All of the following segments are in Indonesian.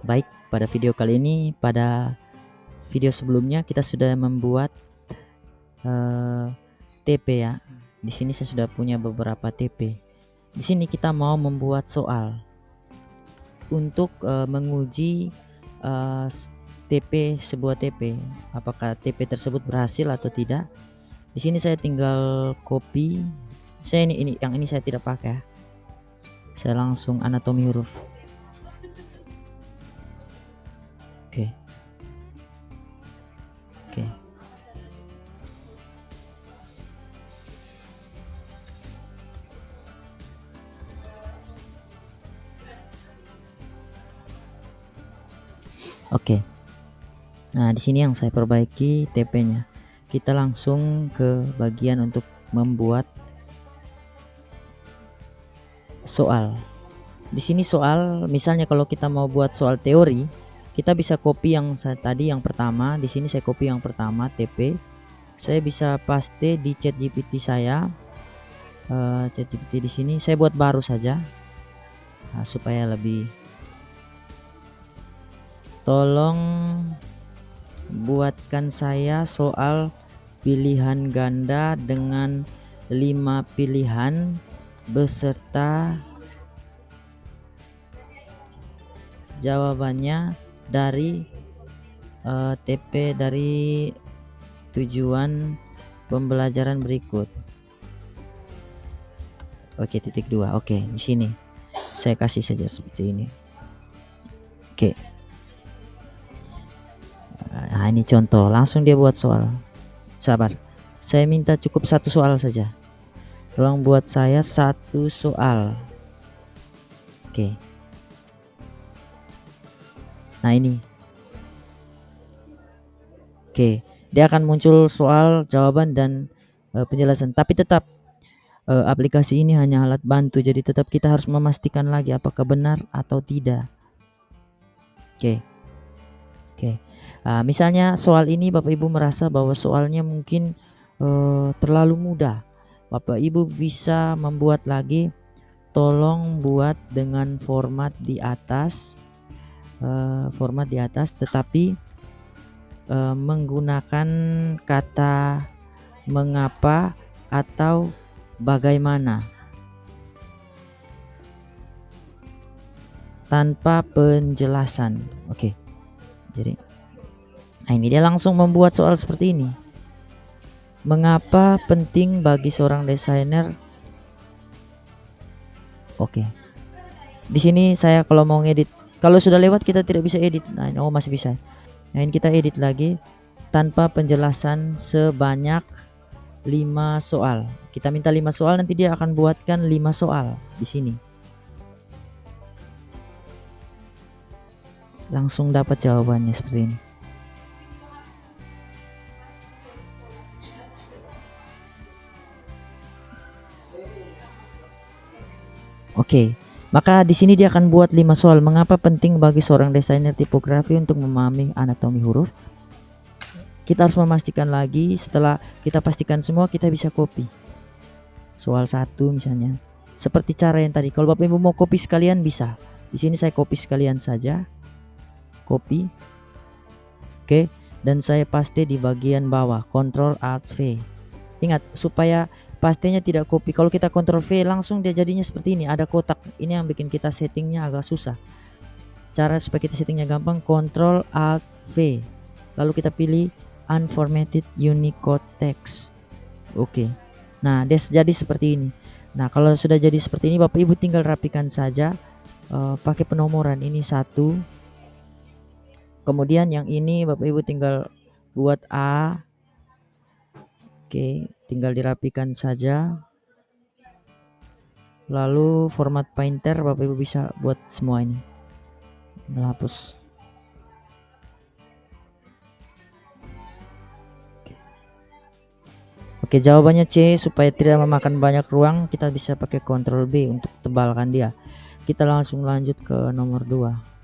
Baik, pada video kali ini, pada video sebelumnya kita sudah membuat TP ya. Di sini saya sudah punya beberapa TP. Di sini kita mau membuat soal untuk menguji TP, sebuah TP, apakah TP tersebut berhasil atau tidak. Di sini saya tinggal copy. Saya ini yang ini saya tidak pakai ya. Saya langsung anatomi huruf. Oke. Oke. Oke. Nah, di sini yang saya perbaiki TP-nya. Kita langsung ke bagian untuk membuat soal. Di sini soal, misalnya kalau kita mau buat soal teori, kita bisa copy yang tadi yang pertama. Di sini saya copy yang pertama TP. Saya bisa paste di ChatGPT saya. ChatGPT di sini saya buat baru saja. Nah, supaya lebih. Tolong buatkan saya soal pilihan ganda dengan 5 pilihan beserta jawabannya dari TP dari tujuan pembelajaran berikut. Oke, titik 2. Oke, di sini saya kasih saja seperti ini. Oke. Nah, ini contoh, langsung dia buat soal. Sabar, saya minta cukup satu soal saja. Tolong buat saya satu soal. Oke. Nah, ini. Oke, dia akan muncul soal, jawaban, dan penjelasan. Tapi tetap aplikasi ini hanya alat bantu, jadi tetap kita harus memastikan lagi apakah benar atau tidak. Oke. Misalnya soal ini Bapak Ibu merasa bahwa soalnya mungkin terlalu mudah. Bapak Ibu bisa membuat lagi. Tolong buat dengan format di atas, tetapi menggunakan kata mengapa atau bagaimana tanpa penjelasan. Oke. Jadi ini dia langsung membuat soal seperti ini. Mengapa penting bagi seorang desainer? Oke. Di sini saya kalau mau ngedit, kalau sudah lewat kita tidak bisa edit. Nah, masih bisa. Nah, ini kita edit lagi tanpa penjelasan sebanyak 5 soal. Kita minta 5 soal, nanti dia akan buatkan 5 soal di sini. Langsung dapat jawabannya seperti ini. Oke. Maka di sini dia akan buat 5 soal. Mengapa penting bagi seorang desainer tipografi untuk memahami anatomi huruf? Kita harus memastikan lagi. Setelah kita pastikan semua, kita bisa copy. Soal 1 misalnya. Seperti cara yang tadi. Kalau Bapak Ibu mau copy sekalian bisa. Di sini saya copy sekalian saja. Copy. Oke, dan saya paste di bagian bawah. Ctrl Alt V. Ingat supaya pastenya tidak copy. Kalau kita Ctrl V langsung dia jadinya seperti ini, ada kotak. Ini yang bikin kita settingnya agak susah. Cara supaya kita settingnya gampang, Ctrl Alt V. Lalu kita pilih Unformatted Unicode Text. Oke. Nah, dia jadi seperti ini. Nah, kalau sudah jadi seperti ini, Bapak Ibu tinggal rapikan saja pakai penomoran. Ini 1. Kemudian yang ini Bapak Ibu tinggal buat A. Oke, tinggal dirapikan saja. Lalu format painter Bapak Ibu bisa buat semua ini. Hapus. Oke, jawabannya C. Supaya tidak memakan banyak ruang, kita bisa pakai Ctrl B untuk tebalkan dia. Kita langsung lanjut ke nomor 2.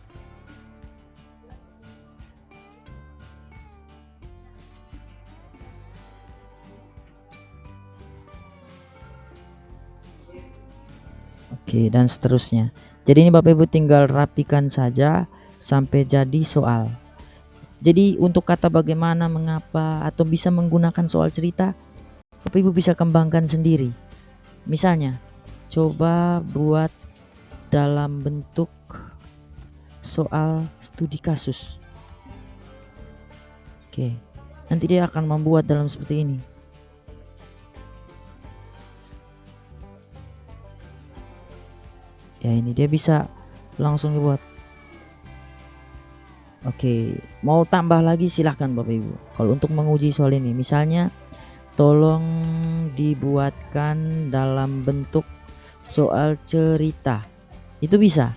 Oke, dan seterusnya. Jadi ini Bapak Ibu tinggal rapikan saja sampai jadi soal. Jadi untuk kata bagaimana, mengapa, atau bisa menggunakan soal cerita, Bapak Ibu bisa kembangkan sendiri. Misalnya, coba buat dalam bentuk soal studi kasus. Oke, nanti dia akan membuat dalam seperti ini. Ya, ini dia bisa langsung dibuat. Oke, mau tambah lagi silahkan Bapak Ibu. Kalau untuk menguji soal ini, misalnya tolong dibuatkan dalam bentuk soal cerita. Itu bisa.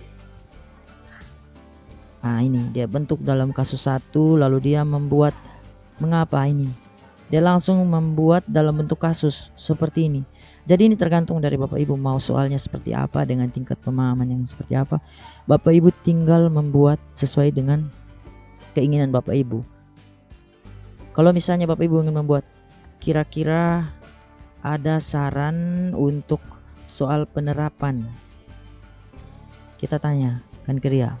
Nah, ini dia bentuk dalam kasus 1, lalu dia membuat mengapa ini. Dia langsung membuat dalam bentuk kasus seperti ini. Jadi ini tergantung dari Bapak Ibu mau soalnya seperti apa, dengan tingkat pemahaman yang seperti apa. Bapak Ibu tinggal membuat sesuai dengan keinginan Bapak Ibu. Kalau misalnya Bapak Ibu ingin membuat, kira-kira ada saran untuk soal penerapan, kita tanya kan ke dia.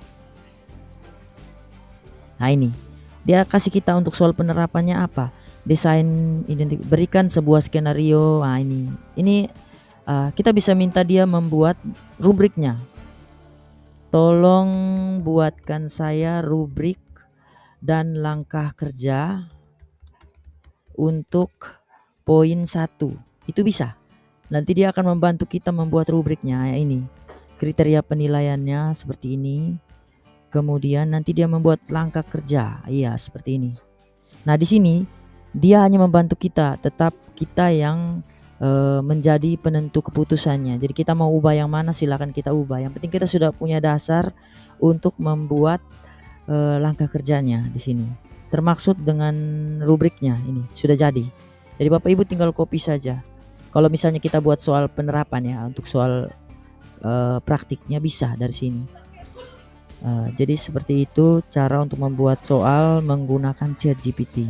Nah, ini dia kasih kita untuk soal penerapannya apa, desain berikan sebuah skenario. Nah, ini kita bisa minta dia membuat rubriknya. Tolong buatkan saya rubrik dan langkah kerja untuk poin 1. Itu bisa. Nanti dia akan membantu kita membuat rubriknya. Ya, ini kriteria penilaiannya seperti ini. Kemudian nanti dia membuat langkah kerja. Iya, seperti ini. Nah, di sini dia hanya membantu kita, tetap kita yang menjadi penentu keputusannya. Jadi kita mau ubah yang mana silakan kita ubah. Yang penting kita sudah punya dasar untuk membuat langkah kerjanya di sini. Termaksud dengan rubriknya ini sudah jadi. Jadi Bapak Ibu tinggal copy saja. Kalau misalnya kita buat soal penerapan ya, untuk soal praktiknya bisa dari sini. Jadi seperti itu cara untuk membuat soal menggunakan ChatGPT.